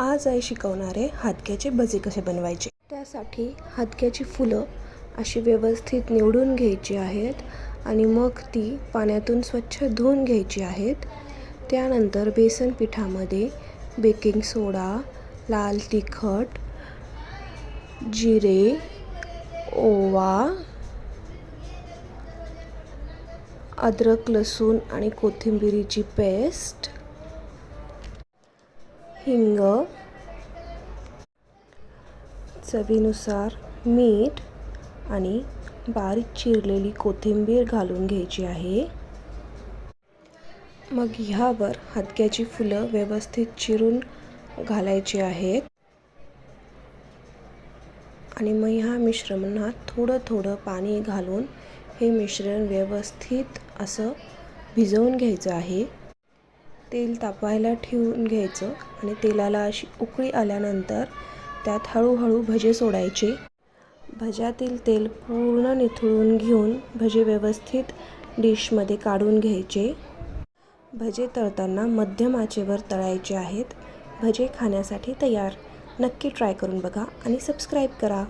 आज आई शिकवणार आहे हादग्याचे भजे कसे बनवायचे। त्यासाठी हादग्याची फुलं अशी व्यवस्थित निवडून घ्यायची आहेत आणि मग ती पाण्यातून स्वच्छ धुवून घ्यायची आहेत। त्यानंतर बेसन पिठामध्ये बेकिंग सोडा, लाल तिखट, जिरे, ओवा, अद्रक लसूण आणि कोथिंबीरीची पेस्ट, हिंग, चवीनुसार मीठ आणि बारीक चिरलेली कोथिंबीर घालून घ्यायची आहे। मग ह्यावर हादग्याची फुलं व्यवस्थित चिरून घालायची आहेत आणि मग ह्या मिश्रणात थोडं थोडं पाणी घालून हे मिश्रण व्यवस्थित असं भिजवून घ्यायचं आहे। तेल तापायला ठेवून घ्यायचं आणि तेलाला अशी उकळी आल्यानंतर त्यात हळूहळू भजे सोडायचे। भज्यातील तेल पूर्ण निथळून घेऊन भजे व्यवस्थित डिशमध्ये काढून घ्यायचे। भजे तळताना मध्यम आचेवर तळायचे आहेत। भजे खाण्यासाठी तयार। नक्की ट्राय करून बघा आणि सबस्क्राईब करा।